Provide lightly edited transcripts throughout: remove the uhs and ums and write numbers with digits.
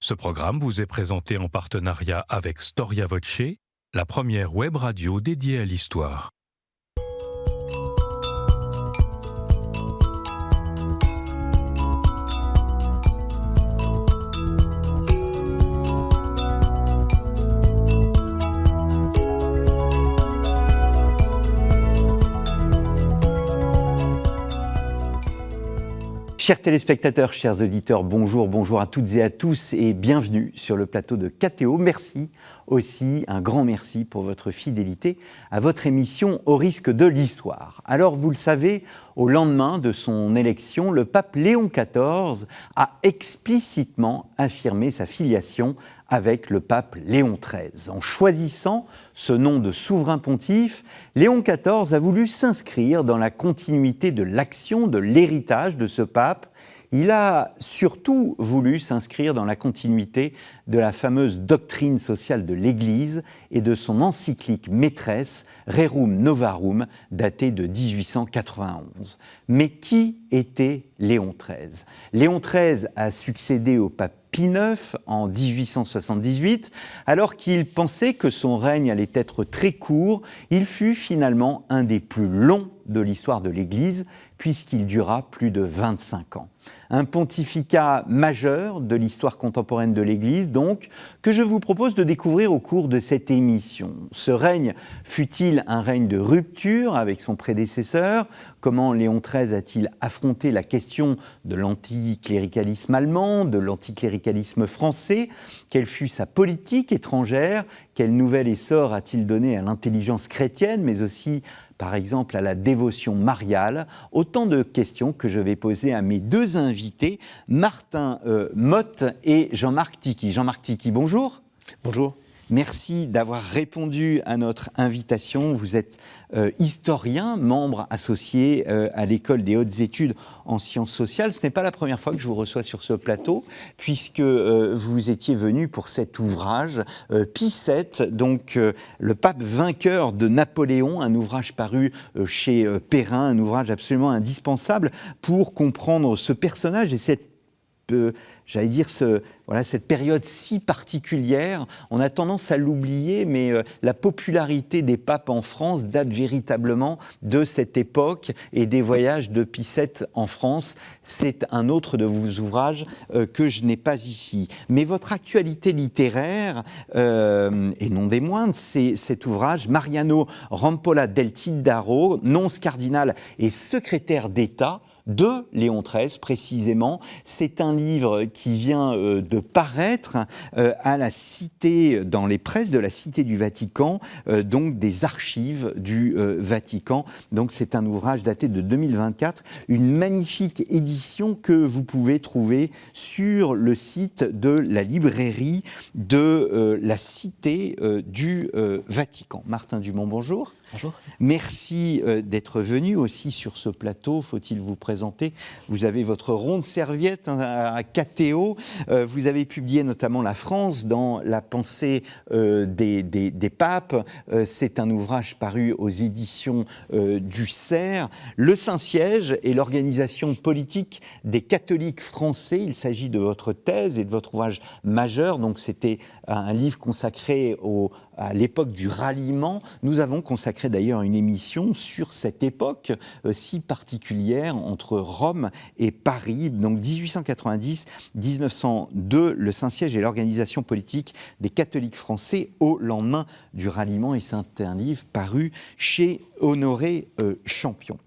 Ce programme vous est présenté en partenariat avec Storia Voce, la première web radio dédiée à l'histoire. Chers téléspectateurs, chers auditeurs, bonjour à toutes et à tous et bienvenue sur le plateau de KTO. Merci aussi, un grand merci pour votre fidélité à votre émission Au risque de l'histoire. Alors vous le savez, au lendemain de son élection, le pape Léon XIV a explicitement affirmé sa filiation avec le pape Léon XIII. En choisissant ce nom de souverain pontife, Léon XIV a voulu s'inscrire dans la continuité de l'action, de l'héritage de ce pape. Il a surtout voulu s'inscrire dans la continuité de la fameuse doctrine sociale de l'Église et de son encyclique maîtresse, Rerum Novarum, datée de 1891. Mais qui était Léon XIII ? Léon XIII a succédé au pape Pie IX en 1878, alors qu'il pensait que son règne allait être très court, il fut finalement un des plus longs de l'histoire de l'Église, puisqu'il dura plus de 25 ans. Un pontificat majeur de l'histoire contemporaine de l'Église, donc, que je vous propose de découvrir au cours de cette émission. Ce règne fut-il un règne de rupture avec son prédécesseur ? Comment Léon XIII a-t-il affronté la question de l'anticléricalisme allemand, de l'anticléricalisme français ? Quelle fut sa politique étrangère ? Quel nouvel essor a-t-il donné à l'intelligence chrétienne, mais aussi par exemple à la dévotion mariale? Autant de questions que je vais poser à mes deux invités, Martin Motte et Jean-Marc Tichy. Jean-Marc Tichy, bonjour. Bonjour. Merci d'avoir répondu à notre invitation. Vous êtes historien, membre associé à l'École des hautes études en sciences sociales. Ce n'est pas la première fois que je vous reçois sur ce plateau, puisque vous étiez venu pour cet ouvrage, Pie VII, donc le pape vainqueur de Napoléon, un ouvrage paru chez Perrin, un ouvrage absolument indispensable pour comprendre ce personnage et cette cette période si particulière. On a tendance à l'oublier, mais la popularité des papes en France date véritablement de cette époque et des voyages de Pie VII en France. C'est un autre de vos ouvrages que je n'ai pas ici. Mais votre actualité littéraire, et non des moindres, c'est cet ouvrage, Mariano Rampolla del Tindaro, nonce cardinal et secrétaire d'État de Léon XIII, précisément. C'est un livre qui vient de paraître à la Cité, dans les presses de la Cité du Vatican, donc des archives du Vatican. Donc c'est un ouvrage daté de 2024, une magnifique édition que vous pouvez trouver sur le site de la librairie de la Cité du Vatican. Martin Dumont, bonjour. Bonjour. Merci d'être venu aussi sur ce plateau. Faut-il vous présenter ? Vous avez votre ronde serviette à KTO. Vous avez publié notamment La France dans la pensée des papes. C'est un ouvrage paru aux éditions du CERF. Le Saint-Siège et l'organisation politique des catholiques français. Il s'agit de votre thèse et de votre ouvrage majeur. Donc c'était un livre consacré à l'époque du ralliement. Nous avons consacré d'ailleurs une émission sur cette époque si particulière entre Rome et Paris. Donc 1890-1902, le Saint-Siège et l'organisation politique des catholiques français au lendemain du ralliement. Et c'est un livre paru chez Honoré Champion.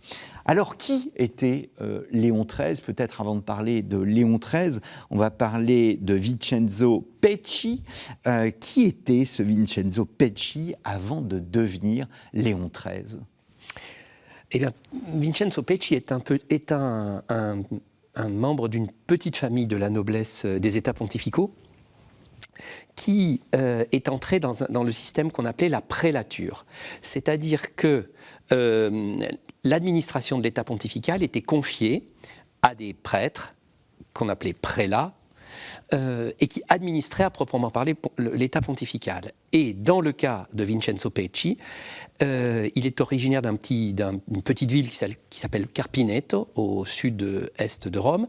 Alors, qui était Léon XIII ? Peut-être avant de parler de Léon XIII, on va parler de Vincenzo Pecci. Qui était ce Vincenzo Pecci avant de devenir Léon XIII ? Eh bien, Vincenzo Pecci est un membre d'une petite famille de la noblesse des États pontificaux qui est entré dans le système qu'on appelait la prélature. C'est-à-dire que l'administration de l'État pontifical était confiée à des prêtres qu'on appelait prélats, et qui administrait à proprement parler l'État pontifical. Et dans le cas de Vincenzo Pecci, il est originaire d'une petite ville qui s'appelle Carpineto, au sud-est de Rome,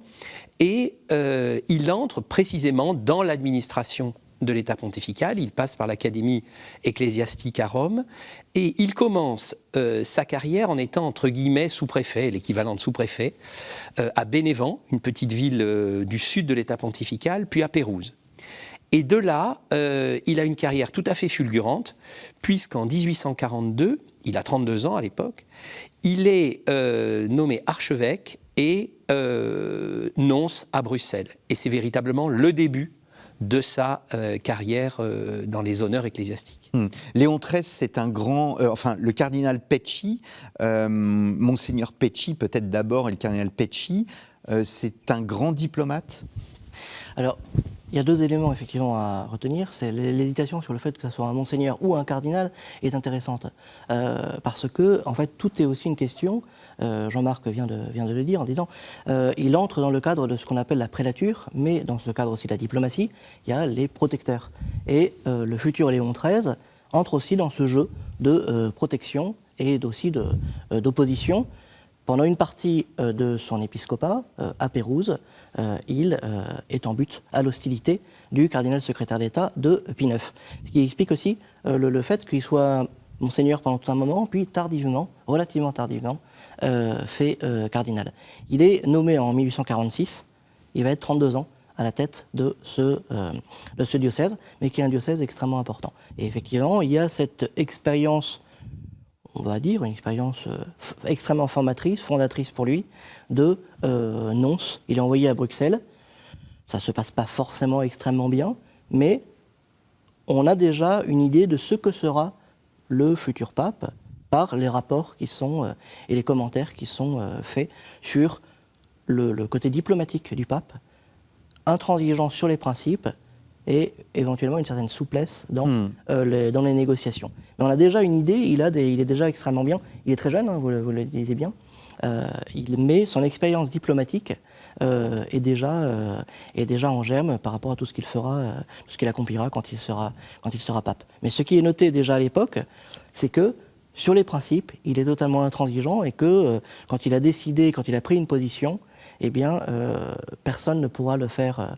et il entre précisément dans l'administration de l'État pontifical. Il passe par l'Académie ecclésiastique à Rome et il commence sa carrière en étant entre guillemets sous-préfet, l'équivalent de sous-préfet, à Bénévent, une petite ville du sud de l'État pontifical, puis à Pérouse. Et de là, il a une carrière tout à fait fulgurante, puisqu'en 1842, il a 32 ans à l'époque, il est nommé archevêque et nonce à Bruxelles. Et c'est véritablement le début de sa carrière dans les honneurs ecclésiastiques. Léon XIII, c'est un grand... le cardinal Pecci, Monseigneur Pecci, peut-être d'abord, et le cardinal Pecci, c'est un grand diplomate. Alors, il y a deux éléments effectivement à retenir. C'est l'hésitation sur le fait que ce soit un monseigneur ou un cardinal est intéressante. Parce que, en fait, tout est aussi une question, Jean-Marc vient de le dire en disant, il entre dans le cadre de ce qu'on appelle la prélature, mais dans ce cadre aussi de la diplomatie, il y a les protecteurs. Et le futur Léon XIII entre aussi dans ce jeu de protection et aussi d'opposition. Pendant une partie de son épiscopat, à Pérouse, il est en butte à l'hostilité du cardinal secrétaire d'État de Pie IX. Ce qui explique aussi le fait qu'il soit monseigneur pendant tout un moment, puis tardivement, relativement tardivement, fait cardinal. Il est nommé en 1846, il va être 32 ans à la tête de ce diocèse, mais qui est un diocèse extrêmement important. Et effectivement, il y a cette expérience, on va dire, une expérience extrêmement formatrice, fondatrice pour lui, de nonce. Il est envoyé à Bruxelles. Ça ne se passe pas forcément extrêmement bien, mais on a déjà une idée de ce que sera le futur pape par les rapports qui sont, et les commentaires qui sont faits sur le côté diplomatique du pape, intransigeant sur les principes, et éventuellement une certaine souplesse dans les négociations. Mais on a déjà une idée, il est déjà extrêmement bien, il est très jeune, hein, vous le disiez bien, mais son expérience diplomatique est déjà en germe par rapport à tout ce qu'il fera, tout ce qu'il accomplira quand il sera pape. Mais ce qui est noté déjà à l'époque, c'est que sur les principes, il est totalement intransigeant et que quand il a décidé, quand il a pris une position, eh bien, personne ne pourra le faire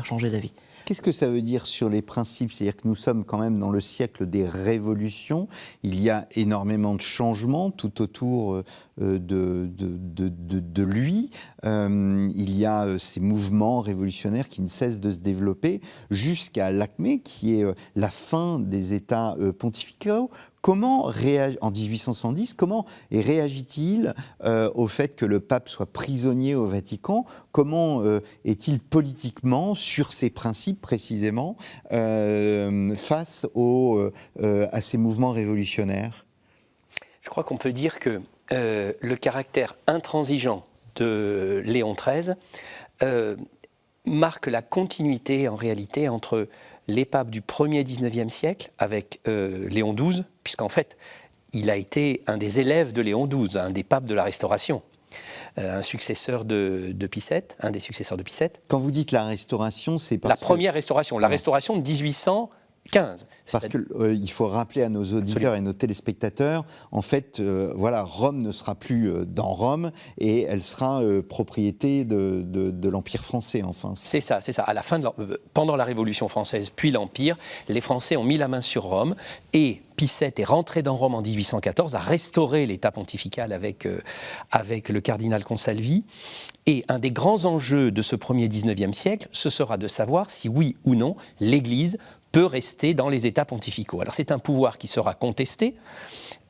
changer d'avis. Qu'est-ce que ça veut dire sur les principes? C'est-à-dire que nous sommes quand même dans le siècle des révolutions. Il y a énormément de changements tout autour de lui. Il y a ces mouvements révolutionnaires qui ne cessent de se développer jusqu'à l'Acmé, qui est la fin des États pontificaux. Comment en 1870, comment réagit-il au fait que le pape soit prisonnier au Vatican? Comment est-il politiquement, sur ces principes précisément, face à ces mouvements révolutionnaires? Je crois qu'on peut dire que le caractère intransigeant de Léon XIII marque la continuité en réalité entre les papes du 1er 19e siècle avec Léon XII, puisqu'en fait, il a été un des élèves de Léon XII, un des papes de la Restauration, un successeur de Pie VII, un des successeurs de Pie VII. Quand vous dites la Restauration, c'est parce que... La première Restauration, la Restauration de 1815. Parce qu'il faut rappeler à nos auditeurs et nos téléspectateurs, en fait, Rome ne sera plus dans Rome et elle sera propriété de l'Empire français, enfin. C'est ça. À la fin pendant la Révolution française, puis l'Empire, les Français ont mis la main sur Rome et Pie VII est rentré dans Rome en 1814, a restauré l'État pontifical avec le cardinal Consalvi. Et un des grands enjeux de ce premier 19e siècle, ce sera de savoir si oui ou non l'Église peut rester dans les États pontificaux. Alors c'est un pouvoir qui sera contesté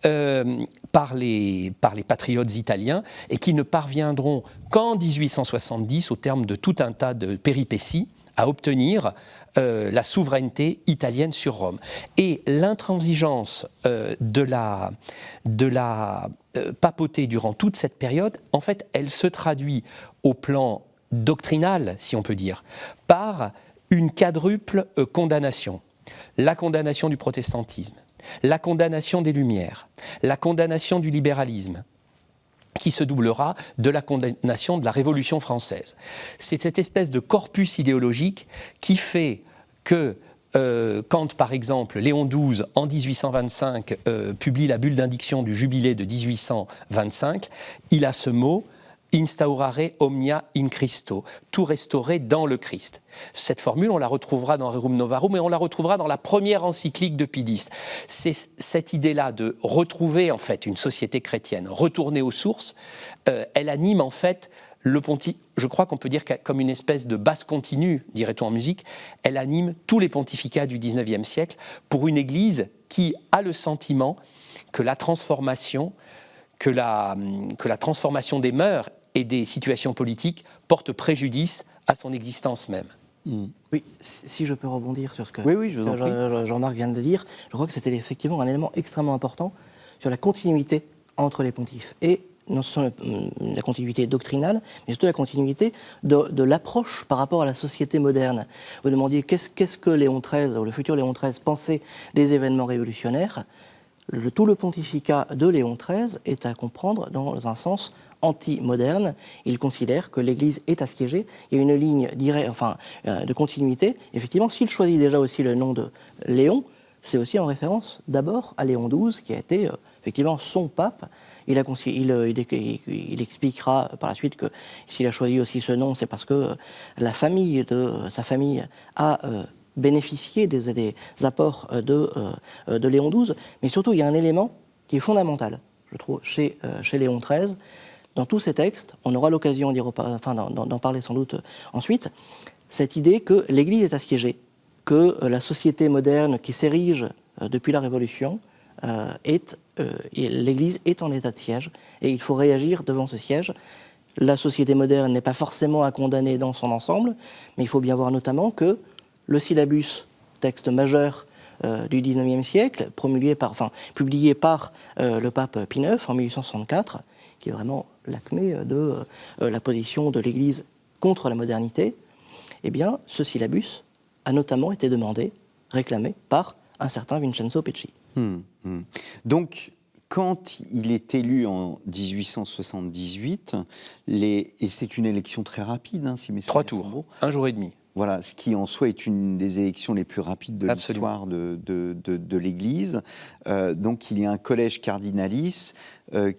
par les patriotes italiens et qui ne parviendront qu'en 1870, au terme de tout un tas de péripéties, à obtenir la souveraineté italienne sur Rome. Et l'intransigeance de la papauté durant toute cette période, en fait, elle se traduit au plan doctrinal, si on peut dire, par une quadruple condamnation. La condamnation du protestantisme, la condamnation des Lumières, la condamnation du libéralisme qui se doublera de la condamnation de la Révolution française. C'est cette espèce de corpus idéologique qui fait que quand, par exemple, Léon XII, en 1825, publie la bulle d'indiction du jubilé de 1825, il a ce mot « instaurare omnia in Christo », tout restaurer dans le Christ. Cette formule, on la retrouvera dans Rerum Novarum, et on la retrouvera dans la première encyclique de Pie X. C'est cette idée-là de retrouver, en fait, une société chrétienne, retourner aux sources, elle anime, en fait, le pontificat. Je crois qu'on peut dire comme une espèce de basse continue, dirait-on en musique, elle anime tous les pontificats du XIXe siècle pour une Église qui a le sentiment que la transformation, que la transformation des mœurs et des situations politiques porte préjudice à son existence même. Oui, si je peux rebondir sur ce que Oui, je vous en prie. Jean-Marc vient de dire, je crois que c'était effectivement un élément extrêmement important sur la continuité entre les pontifes. Et non seulement la continuité doctrinale, mais surtout la continuité de l'approche par rapport à la société moderne. Vous demandiez qu'est-ce que Léon XIII, ou le futur Léon XIII, pensait des événements révolutionnaires. Tout le pontificat de Léon XIII est à comprendre dans un sens anti-moderne. Il considère que l'Église est assiégée. Il y a une ligne de continuité. Effectivement, s'il choisit déjà aussi le nom de Léon, c'est aussi en référence d'abord à Léon XII, qui a été effectivement son pape. Il expliquera par la suite que s'il a choisi aussi ce nom, c'est parce que sa famille a bénéficié des apports de Léon XII. Mais surtout, il y a un élément qui est fondamental, je trouve, chez Léon XIII. Dans tous ces textes, on aura l'occasion d'en parler sans doute ensuite, cette idée que l'Église est assiégée, que la société moderne qui s'érige depuis la Révolution, l'Église est en état de siège et il faut réagir devant ce siège. La société moderne n'est pas forcément à condamner dans son ensemble, mais il faut bien voir notamment que le syllabus, texte majeur du XIXe siècle, publié par le pape Pie IX en 1864, qui est vraiment l'acmé de la position de l'Église contre la modernité, eh bien, ce syllabus a notamment été réclamé par un certain Vincenzo Pecci. Donc, quand il est élu en 1878, et c'est une élection très rapide, si mes 3 tours, 1 jour et demi. Voilà, ce qui en soi est une des élections les plus rapides de l'histoire de l'Église. Donc il y a un collège cardinalis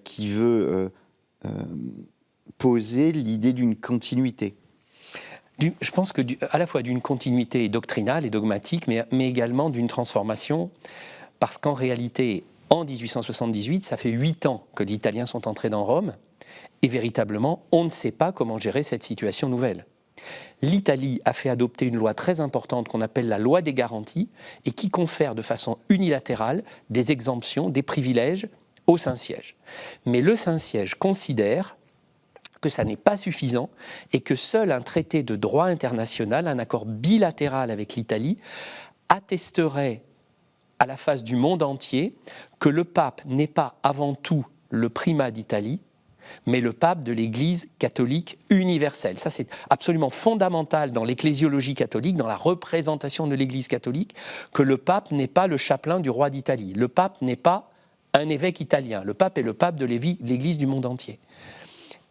qui veut poser l'idée d'une continuité. Je pense que à la fois d'une continuité doctrinale et dogmatique, mais également d'une transformation, parce qu'en réalité, en 1878, ça fait 8 ans que les Italiens sont entrés dans Rome, et véritablement, on ne sait pas comment gérer cette situation nouvelle. L'Italie a fait adopter une loi très importante qu'on appelle la loi des garanties et qui confère de façon unilatérale des exemptions, des privilèges au Saint-Siège. Mais le Saint-Siège considère que ça n'est pas suffisant et que seul un traité de droit international, un accord bilatéral avec l'Italie, attesterait à la face du monde entier que le pape n'est pas avant tout le primat d'Italie, mais le pape de l'Église catholique universelle. Ça, c'est absolument fondamental dans l'ecclésiologie catholique, dans la représentation de l'Église catholique, que le pape n'est pas le chapelain du roi d'Italie. Le pape n'est pas un évêque italien. Le pape est le pape de l'Église du monde entier.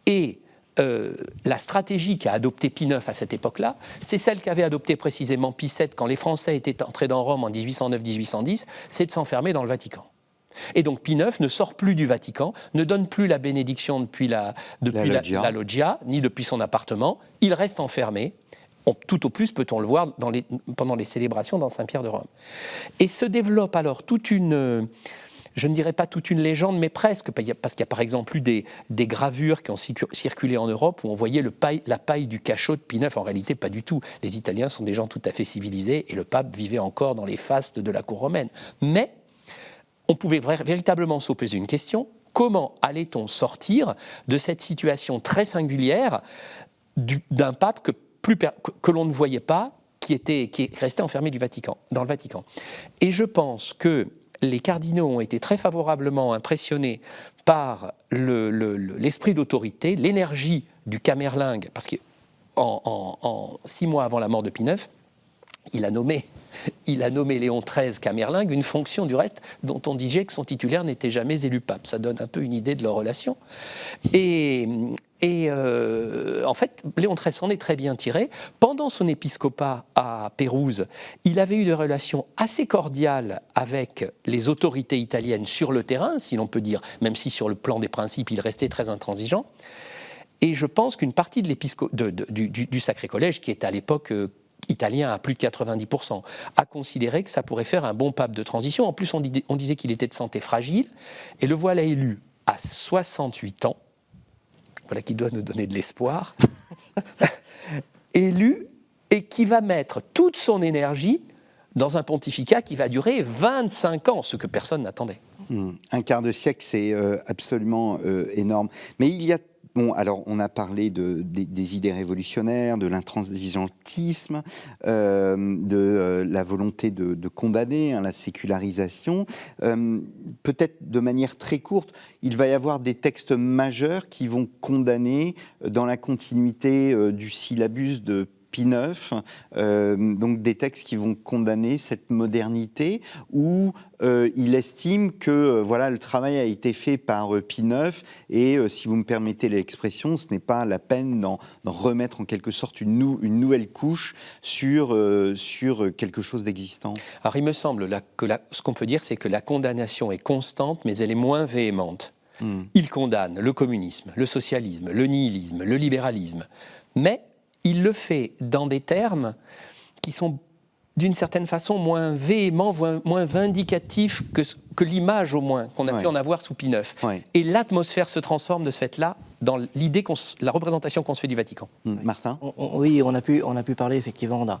Et la stratégie qu'a adoptée Pie IX à cette époque-là, c'est celle qu'avait adoptée précisément Pie VII quand les Français étaient entrés dans Rome en 1809-1810, c'est de s'enfermer dans le Vatican. Et donc Pie IX ne sort plus du Vatican, ne donne plus la bénédiction depuis la loggia, ni depuis son appartement. Il reste enfermé. Tout au plus peut-on le voir pendant les célébrations dans Saint-Pierre de Rome. Et se développe alors toute une... Je ne dirais pas toute une légende, mais presque, parce qu'il y a par exemple eu des gravures qui ont circulé en Europe où on voyait la paille du cachot de Pie IX. En réalité, pas du tout. Les Italiens sont des gens tout à fait civilisés et le pape vivait encore dans les fastes de la cour romaine. Mais on pouvait véritablement se poser une question. Comment allait-on sortir de cette situation très singulière d'un pape que l'on ne voyait pas, qui restait enfermé dans le Vatican? Et je pense que les cardinaux ont été très favorablement impressionnés par l'esprit d'autorité, l'énergie du Camerlingue, parce qu'en 6 mois avant la mort de Pie IX, il a nommé il a nommé Léon XIII Camerlingue, une fonction du reste dont on disait que son titulaire n'était jamais élu pape. Ça donne un peu une idée de leur relation. En fait, Léon XIII s'en est très bien tiré. Pendant son épiscopat à Pérouse, il avait eu des relations assez cordiales avec les autorités italiennes sur le terrain, si l'on peut dire, même si sur le plan des principes, il restait très intransigeant. Et je pense qu'une partie de du Sacré Collège, qui est à l'époque italien à plus de 90%, a considéré que ça pourrait faire un bon pape de transition. En plus, on disait qu'il était de santé fragile. Et le voilà élu à 68 ans. Voilà qui doit nous donner de l'espoir, élu et qui va mettre toute son énergie dans un pontificat qui va durer 25 ans, ce que personne n'attendait. Un quart de siècle, c'est absolument énorme. Mais il y a... Bon, alors on a parlé des idées révolutionnaires, de l'intransigeantisme, de la volonté de condamner, la sécularisation. Peut-être de manière très courte, il va y avoir des textes majeurs qui vont condamner, dans la continuité du syllabus de Pie IX, donc des textes qui vont condamner cette modernité où il estime que voilà, le travail a été fait par Pie IX et si vous me permettez l'expression, ce n'est pas la peine d'en remettre en quelque sorte une nouvelle couche sur quelque chose d'existant. Alors il me semble que ce qu'on peut dire, c'est que la condamnation est constante, mais elle est moins véhémente. Il condamne le communisme, le socialisme, le nihilisme, le libéralisme, mais il le fait dans des termes qui sont d'une certaine façon moins véhéments, moins vindicatifs que l'image au moins qu'on a pu en avoir sous Pie IX. Ouais. Et l'atmosphère se transforme de ce fait-là dans l'idée, la représentation qu'on se fait du Vatican. Martin ? Oui, on a pu parler effectivement de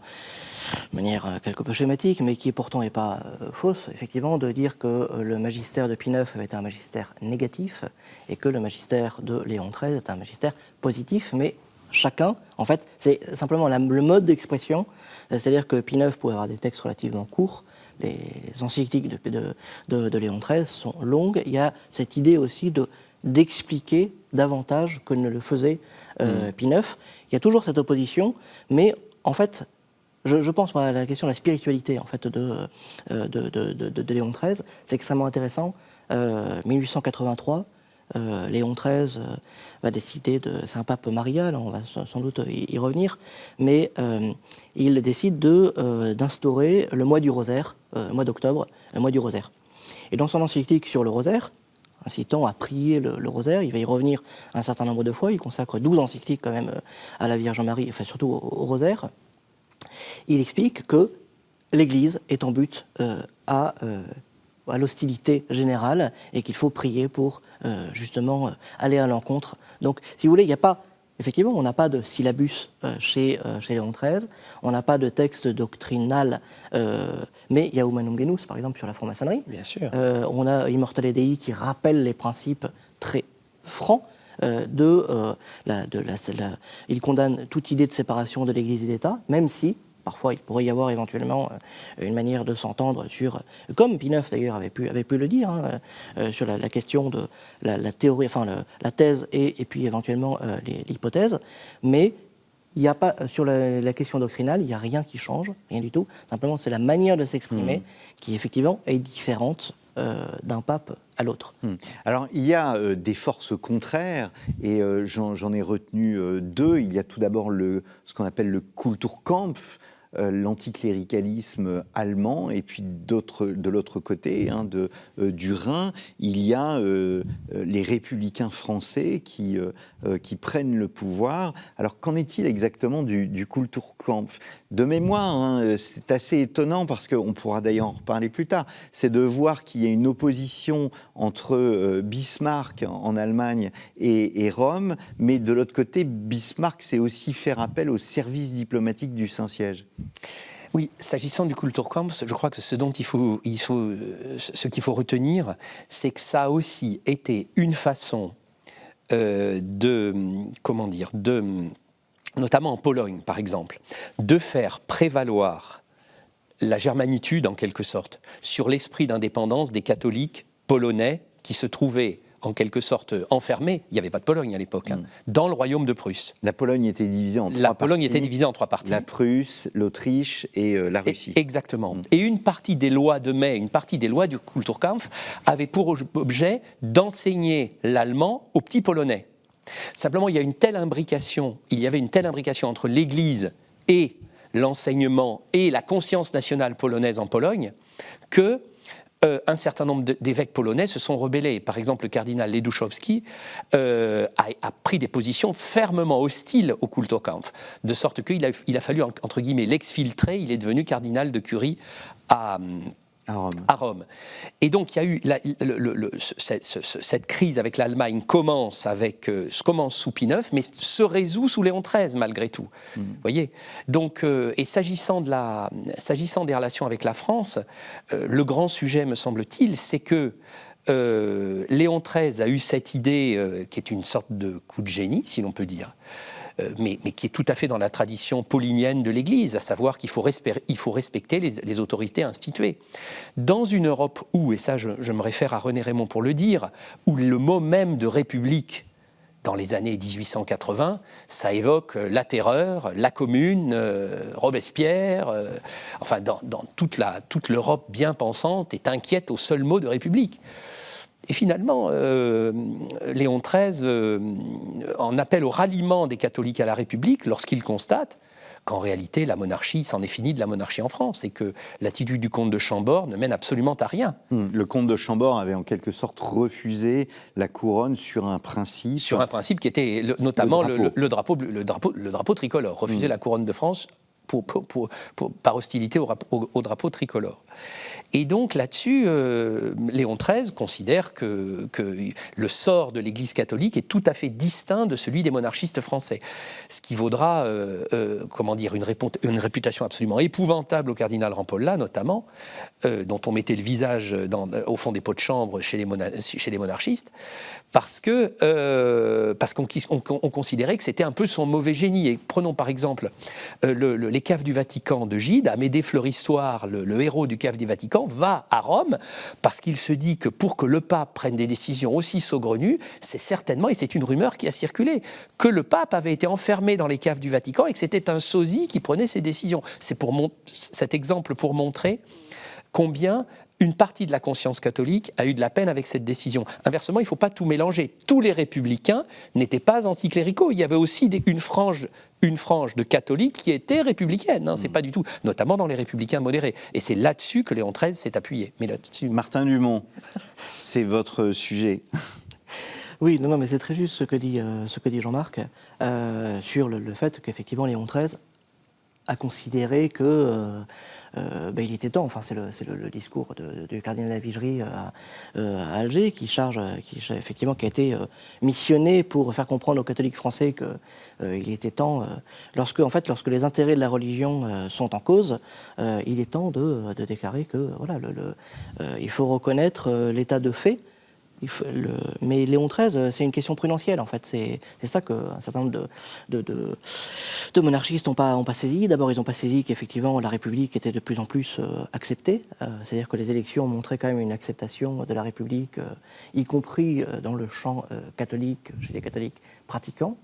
manière quelque peu schématique, mais qui pourtant n'est pas fausse, effectivement, de dire que le magistère de Pie IX était un magistère négatif et que le magistère de Léon XIII est un magistère positif, mais chacun, en fait, c'est simplement le mode d'expression, c'est-à-dire que Pie IX pouvait avoir des textes relativement courts, les encycliques de Léon XIII sont longues, il y a cette idée aussi d'expliquer davantage que ne le faisait Pie IX. Il y a toujours cette opposition, mais en fait, je pense à la question de la spiritualité en fait, de Léon XIII, c'est extrêmement intéressant. 1883, Léon XIII va décider c'est un pape marial, on va sans doute y revenir, mais il décide d'instaurer le mois du rosaire, mois d'octobre, le mois du rosaire. Et dans son encyclique sur le rosaire, incitant à prier le rosaire, il va y revenir un certain nombre de fois, il consacre 12 encycliques quand même à la Vierge Marie, enfin surtout au rosaire. Il explique que l'Église est en but à l'hostilité générale et qu'il faut prier pour justement aller à l'encontre. Donc, si vous voulez, il n'y a pas, effectivement, on n'a pas de syllabus chez Léon XIII, on n'a pas de texte doctrinal, mais il y a Humanum Genus, par exemple, sur la franc-maçonnerie. Bien sûr. On a Immortale Dei qui rappelle les principes très francs. Il condamne toute idée de séparation de l'Église et de l'État, même si parfois il pourrait y avoir éventuellement une manière de s'entendre sur, comme Pie IX d'ailleurs avait pu le dire, sur la question de la théorie, enfin la thèse et puis éventuellement l'hypothèse, mais il n'y a pas, sur la question doctrinale, il n'y a rien qui change, rien du tout, simplement c'est la manière de s'exprimer qui effectivement est différente d'un pape à l'autre. Alors, il y a des forces contraires, et j'en ai retenu deux. Il y a tout d'abord ce qu'on appelle le Kulturkampf, l'anticléricalisme allemand, et puis de l'autre côté, du Rhin, il y a les républicains français qui prennent le pouvoir. Alors, qu'en est-il exactement du Kulturkampf ? De mémoire, c'est assez étonnant, parce qu'on pourra d'ailleurs en reparler plus tard, c'est de voir qu'il y a une opposition entre Bismarck en Allemagne et Rome, mais de l'autre côté, Bismarck c'est aussi faire appel au service diplomatique du Saint-Siège. Oui, s'agissant du Kulturkampf, je crois que ce qu'il faut retenir, c'est que ça a aussi été une façon notamment en Pologne par exemple, de faire prévaloir la germanitude en quelque sorte sur l'esprit d'indépendance des catholiques polonais qui se trouvaient en quelque sorte enfermés, il n'y avait pas de Pologne à l'époque, dans le royaume de Prusse. La Pologne était divisée en trois parties. La Pologne était divisée en trois parties. La Prusse, l'Autriche et la Russie. Exactement. Et une partie des lois de mai, une partie des lois du Kulturkampf avait pour objet d'enseigner l'allemand aux petits Polonais. Simplement, il y avait une telle imbrication entre l'Église et l'enseignement et la conscience nationale polonaise en Pologne que un certain nombre d'évêques polonais se sont rebellés. Par exemple, le cardinal Leduszowski a pris des positions fermement hostiles au Kulturkampf, de sorte qu'il a fallu, entre guillemets, l'exfiltrer. Il est devenu cardinal de Curie à Rome. Et donc, il y a eu cette crise avec l'Allemagne commence sous Pie IX, mais se résout sous Léon XIII, malgré tout. Vous voyez ? Donc, et s'agissant des relations avec la France, le grand sujet, me semble-t-il, c'est que Léon XIII a eu cette idée qui est une sorte de coup de génie, si l'on peut dire, mais qui est tout à fait dans la tradition paulinienne de l'Église, à savoir qu'il faut respecter les autorités instituées. Dans une Europe où, et ça je me réfère à René Raymond pour le dire, où le mot même de république, dans les années 1880, ça évoque la terreur, la commune, Robespierre, enfin dans toute l'Europe bien pensante est inquiète au seul mot de république. Et finalement, Léon XIII en appelle au ralliement des catholiques à la République lorsqu'il constate qu'en réalité, la monarchie, c'en est fini de la monarchie en France et que l'attitude du comte de Chambord ne mène absolument à rien. Le comte de Chambord avait en quelque sorte refusé la couronne sur un principe. Sur un principe qui était notamment le drapeau tricolore. Refuser la couronne de France par hostilité au drapeau tricolore. Et donc là-dessus, Léon XIII considère que le sort de l'Église catholique est tout à fait distinct de celui des monarchistes français. Ce qui vaudra une réputation absolument épouvantable au cardinal Rampolla, notamment, dont on mettait le visage au fond des pots de chambre chez les monarchistes, parce qu'on considérait que c'était un peu son mauvais génie. Et prenons par exemple les caves du Vatican de Gide. Amédée Fleuristoire, le héros du cave du Vatican, va à Rome parce qu'il se dit que pour que le pape prenne des décisions aussi saugrenues, c'est certainement, et c'est une rumeur qui a circulé, que le pape avait été enfermé dans les caves du Vatican et que c'était un sosie qui prenait ses décisions. C'est cet exemple pour montrer combien une partie de la conscience catholique a eu de la peine avec cette décision. Inversement, il ne faut pas tout mélanger. Tous les républicains n'étaient pas anticléricaux. Il y avait aussi une frange de catholiques qui était républicaine. C'est pas du tout, notamment dans les républicains modérés. Et c'est là-dessus que Léon XIII s'est appuyé. Mais là-dessus, Martin Dumont, c'est votre sujet. Oui, non, mais c'est très juste ce que dit Jean-Marc sur le fait qu'effectivement Léon XIII a considéré que il était temps, enfin c'est le discours du cardinal de la Vigerie à Alger qui a été missionné pour faire comprendre aux catholiques français qu'il était temps, lorsque les intérêts de la religion sont en cause, il est temps de déclarer que voilà, il faut reconnaître l'état de fait. Mais Léon XIII, c'est une question prudentielle, en fait. C'est ça qu'un certain nombre de monarchistes n'ont pas saisi. D'abord, ils n'ont pas saisi qu'effectivement, la République était de plus en plus acceptée. C'est-à-dire que les élections ont montré quand même une acceptation de la République, y compris dans le champ catholique, chez les catholiques pratiquants.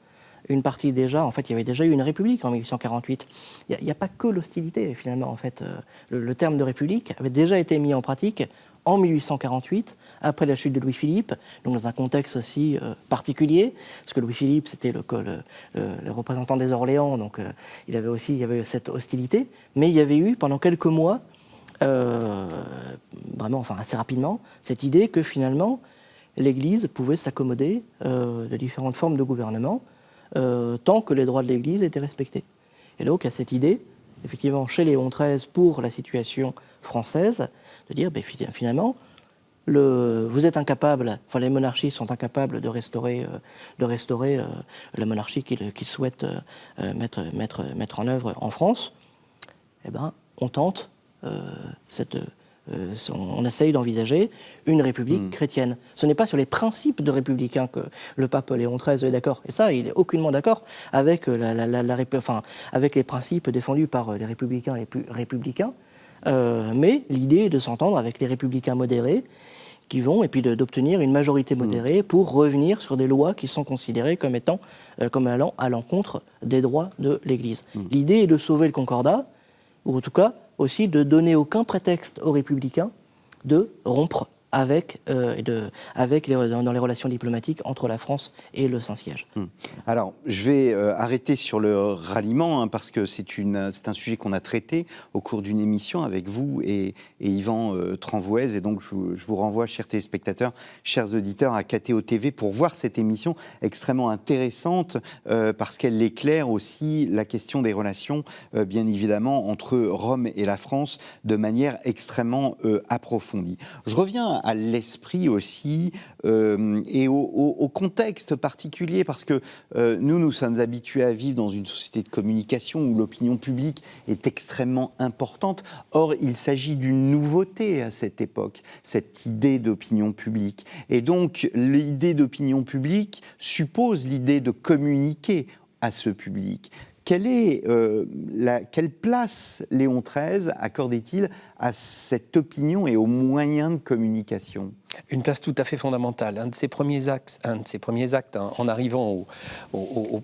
Une partie déjà, en fait, il y avait déjà eu une république en 1848. Il n'y a pas que l'hostilité, finalement, en fait. Le terme de république avait déjà été mis en pratique en 1848, après la chute de Louis-Philippe, donc dans un contexte aussi particulier, parce que Louis-Philippe, c'était le représentant des Orléans, donc il y avait cette hostilité, mais il y avait eu, pendant quelques mois, vraiment, enfin assez rapidement, cette idée que finalement, l'Église pouvait s'accommoder de différentes formes de gouvernement, tant que les droits de l'Église étaient respectés. Et donc, il y a cette idée, effectivement, chez Léon XIII, pour la situation française, de dire, finalement, vous êtes incapable, enfin, les monarchies sont incapables de restaurer la monarchie qu'ils souhaitent mettre en œuvre en France. Eh bien, on tente on essaye d'envisager une république chrétienne. Ce n'est pas sur les principes de républicain que le pape Léon XIII est d'accord. Et ça, il est aucunement d'accord avec, avec les principes défendus par les républicains les plus républicains. Mais l'idée est de s'entendre avec les républicains modérés qui vont, et puis d'obtenir une majorité modérée pour revenir sur des lois qui sont considérées comme étant, comme allant à l'encontre des droits de l'Église. L'idée est de sauver le concordat, ou en tout cas aussi de donner aucun prétexte aux républicains de rompre avec, dans les relations diplomatiques entre la France et le Saint-Siège. Alors, je vais arrêter sur le ralliement, parce que c'est un sujet qu'on a traité au cours d'une émission avec vous et Yvan Tranvoez. Et donc, je vous renvoie, chers téléspectateurs, chers auditeurs, à KTO TV pour voir cette émission extrêmement intéressante parce qu'elle éclaire aussi la question des relations, bien évidemment, entre Rome et la France de manière extrêmement approfondie. Je reviens à l'esprit aussi et au contexte particulier parce que nous sommes habitués à vivre dans une société de communication où l'opinion publique est extrêmement importante. Or, il s'agit d'une nouveauté à cette époque, cette idée d'opinion publique. Et donc, l'idée d'opinion publique suppose l'idée de communiquer à ce public. Quelle place Léon XIII accordait-il à cette opinion et aux moyens de communication ? Une place tout à fait fondamentale. Un de ses premiers actes en arrivant au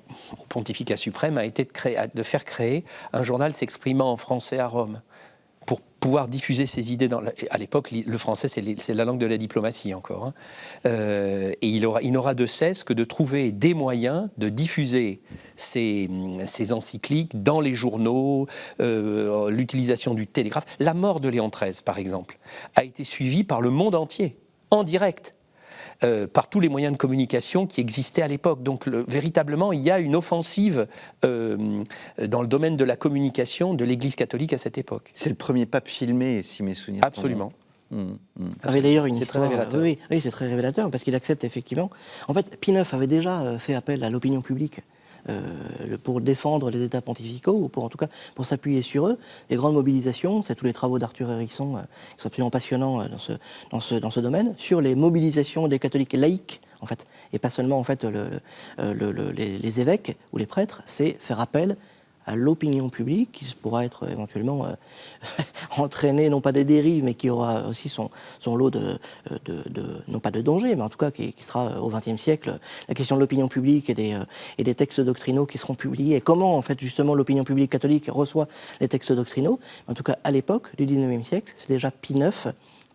pontificat suprême a été de faire créer un journal s'exprimant en français à Rome, pour pouvoir diffuser ses idées. À l'époque, le français, c'est la langue de la diplomatie encore. Et il n'aura de cesse que de trouver des moyens de diffuser ces encycliques dans les journaux, l'utilisation du télégraphe. La mort de Léon XIII, par exemple, a été suivie par le monde entier, en direct. Par tous les moyens de communication qui existaient à l'époque. Donc véritablement, il y a une offensive dans le domaine de la communication de l'Église catholique à cette époque. C'est le premier pape filmé, si mes souvenirs. Absolument. Avait d'ailleurs une c'est histoire, très révélateur. Oui, c'est très révélateur parce qu'il accepte effectivement. En fait, Pie IX avait déjà fait appel à l'opinion publique pour défendre les États pontificaux, ou en tout cas pour s'appuyer sur eux. Les grandes mobilisations, c'est tous les travaux d'Arthur Erickson qui sont absolument passionnants dans ce domaine, sur les mobilisations des catholiques laïcs, en fait, et pas seulement en fait les évêques ou les prêtres, c'est faire appel à l'opinion publique qui pourra être éventuellement entraînée, non pas des dérives, mais qui aura aussi son lot non pas de danger, mais en tout cas qui sera au XXe siècle, la question de l'opinion publique et des textes doctrinaux qui seront publiés, et comment en fait justement l'opinion publique catholique reçoit les textes doctrinaux. En tout cas, à l'époque du XIXe siècle, c'est déjà Pie IX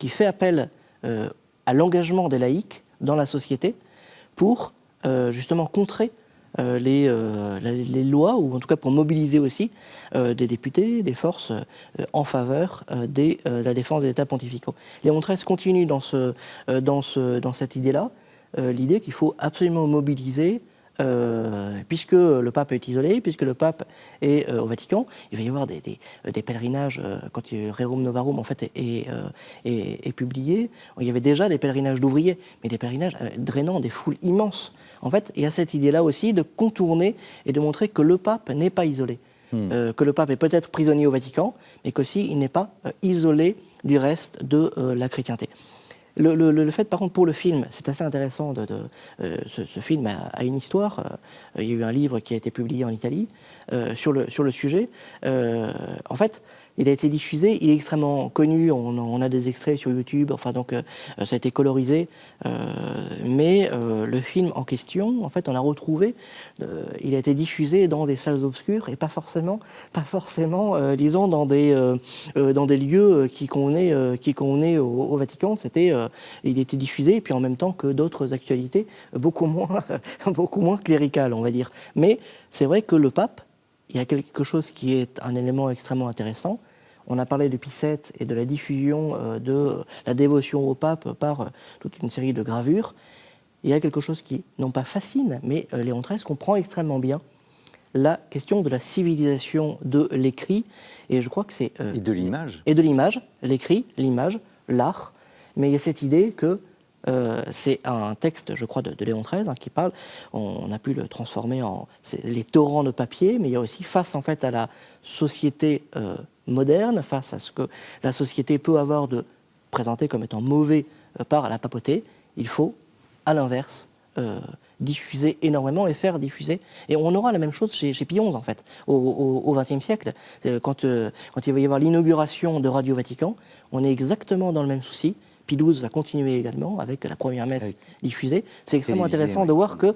qui fait appel à l'engagement des laïcs dans la société pour justement contrer les lois, ou en tout cas pour mobiliser aussi des députés, des forces en faveur de la défense des États pontificaux. Léon XIII continue dans cette idée-là, l'idée qu'il faut absolument mobiliser, puisque le pape est isolé, puisque le pape est au Vatican, il va y avoir des pèlerinages, quand Rerum Novarum en fait est publié, il y avait déjà des pèlerinages d'ouvriers, mais des pèlerinages drainant des foules immenses. En fait, il y a cette idée-là aussi de contourner et de montrer que le pape n'est pas isolé, que le pape est peut-être prisonnier au Vatican, mais qu'aussi il n'est pas isolé du reste de la chrétienté. Le fait, par contre, pour le film, c'est assez intéressant. Ce film a une histoire. Il y a eu un livre qui a été publié en Italie sur le sujet. En fait, il a été diffusé, il est extrêmement connu. On a des extraits sur YouTube. Enfin, donc, ça a été colorisé. Mais le film en question, en fait, on l'a retrouvé. Il a été diffusé dans des salles obscures et pas forcément, disons, dans des lieux qui convenaient au Vatican. Il était diffusé, et puis en même temps que d'autres actualités beaucoup moins cléricales, on va dire. Mais c'est vrai que le pape, il y a quelque chose qui est un élément extrêmement intéressant. On a parlé de Pie VII et de la diffusion de la dévotion au pape par toute une série de gravures. Il y a quelque chose qui, non pas fascine, mais Léon XIII comprend extrêmement bien la question de la civilisation de l'écrit. Et je crois que c'est... et de l'image. Et de l'image, l'écrit, l'image, l'art. Mais il y a cette idée que c'est un texte, je crois, de Léon XIII qui parle, on a pu le transformer en les torrents de papier, mais il y a aussi face en fait à la société moderne, face à ce que la société peut avoir de présenté comme étant mauvais par la papauté, il faut, à l'inverse, diffuser énormément et faire diffuser. Et on aura la même chose chez Pie XI, en fait, au XXe siècle. Quand il va y avoir l'inauguration de Radio Vatican, on est exactement dans le même souci. Pie XII va continuer également avec la première messe diffusée. C'est extrêmement Télévisée, intéressant de voir qu'il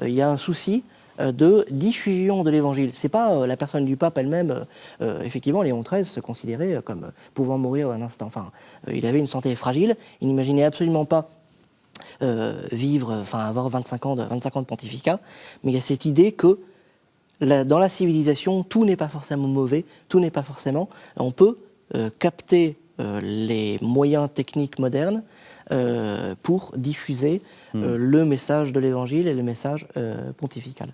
y a un souci de diffusion de l'Évangile. C'est pas la personne du pape elle-même. Effectivement, Léon XIII se considérait comme pouvant mourir d'un instant. Enfin, il avait une santé fragile. Il n'imaginait absolument pas avoir 25 ans de pontificat. Mais il y a cette idée que dans la civilisation, tout n'est pas forcément mauvais, tout n'est pas forcément. On peut capter les moyens techniques modernes pour diffuser le message de l'Évangile et le message pontifical.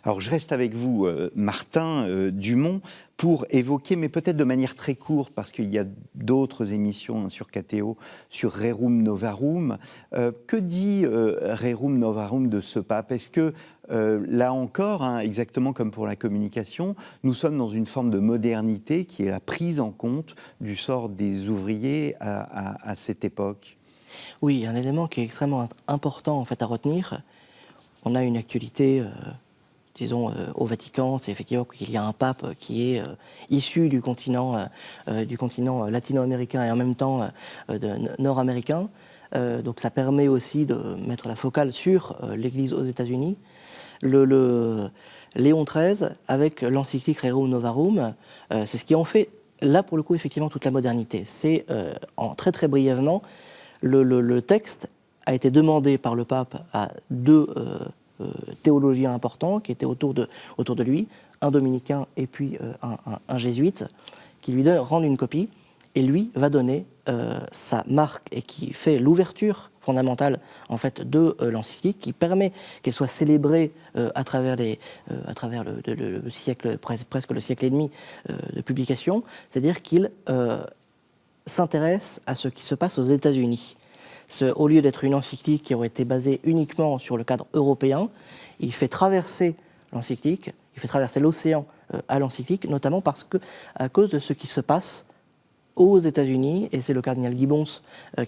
Alors je reste avec vous, Martin Dumont, pour évoquer, mais peut-être de manière très courte, parce qu'il y a d'autres émissions sur KTO, sur Rerum Novarum. Que dit Rerum Novarum de ce pape ? Est-ce que, là encore, exactement comme pour la communication, nous sommes dans une forme de modernité qui est la prise en compte du sort des ouvriers à cette époque ? Oui, il y a un élément qui est extrêmement important en fait, à retenir. On a une actualité... disons, au Vatican, c'est effectivement qu'il y a un pape qui est issu du continent latino-américain et en même temps nord-américain. Donc ça permet aussi de mettre la focale sur l'Église aux États-Unis. Léon XIII, avec l'encyclique Rerum Novarum, c'est ce qui en fait, là pour le coup, effectivement, toute la modernité. C'est, très très brièvement, le texte a été demandé par le pape à deux théologiens importants qui étaient autour de lui, un dominicain et puis un jésuite, qui lui rendent une copie, et lui va donner sa marque et qui fait l'ouverture fondamentale en fait de l'encyclique, qui permet qu'elle soit célébrée à travers le siècle, presque le siècle et demi de publication, c'est-à-dire qu'il s'intéresse à ce qui se passe aux États-Unis. Au lieu d'être une encyclique qui aurait été basée uniquement sur le cadre européen, il fait traverser l'encyclique, il fait traverser l'océan à l'encyclique, notamment à cause de ce qui se passe aux États-Unis, et c'est le cardinal Gibbons,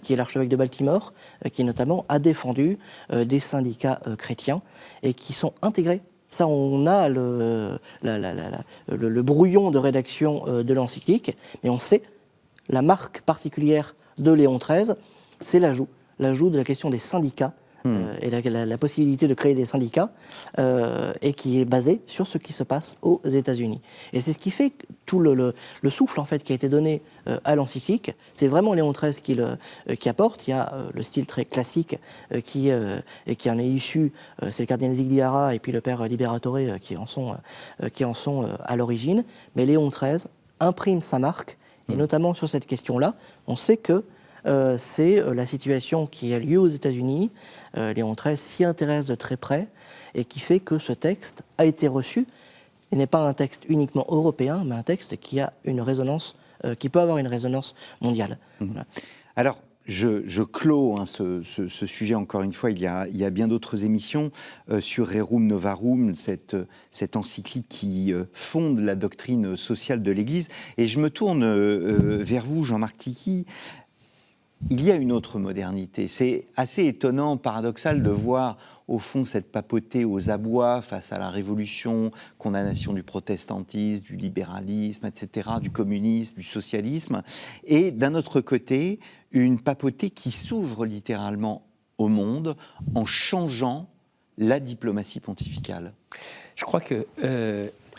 qui est l'archevêque de Baltimore, qui notamment a défendu des syndicats chrétiens et qui sont intégrés. Ça, on a le brouillon de rédaction de l'encyclique, mais on sait la marque particulière de Léon XIII, c'est l'ajout de la question des syndicats et la possibilité de créer des syndicats et qui est basé sur ce qui se passe aux États-Unis. Et c'est ce qui fait tout le souffle en fait qui a été donné à l'encyclique. C'est vraiment Léon XIII qui apporte. Il y a le style très classique qui en est issu. C'est le cardinal Zigliara et puis le père Liberatore qui en sont à l'origine. Mais Léon XIII imprime sa marque et notamment sur cette question-là, on sait que c'est la situation qui a lieu aux États-Unis. Léon XIII s'y intéresse de très près et qui fait que ce texte a été reçu. Il n'est pas un texte uniquement européen, mais un texte qui a une résonance, qui peut avoir une résonance mondiale. Voilà. Alors, je clôt ce sujet encore une fois. Il y a bien d'autres émissions sur Rerum Novarum, cette encyclique qui fonde la doctrine sociale de l'Église. Et je me tourne vers vous, Jean-Marc Tichy. Il y a une autre modernité. C'est assez étonnant, paradoxal de voir au fond cette papauté aux abois face à la Révolution, condamnation du protestantisme, du libéralisme, etc., du communisme, du socialisme, et d'un autre côté, une papauté qui s'ouvre littéralement au monde en changeant la diplomatie pontificale. Je crois que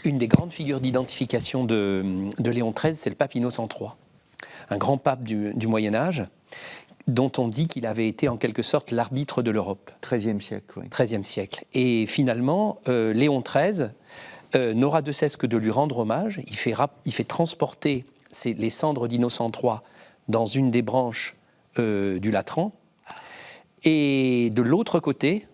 une des grandes figures d'identification de Léon XIII, c'est le pape Innocent III, un grand pape du Moyen-Âge, dont on dit qu'il avait été en quelque sorte l'arbitre de l'Europe. XIIIe siècle, oui. XIIIe siècle. Et finalement, Léon XIII n'aura de cesse que de lui rendre hommage. Il fait transporter les cendres d'Innocent III dans une des branches du Latran. Et de l'autre côté,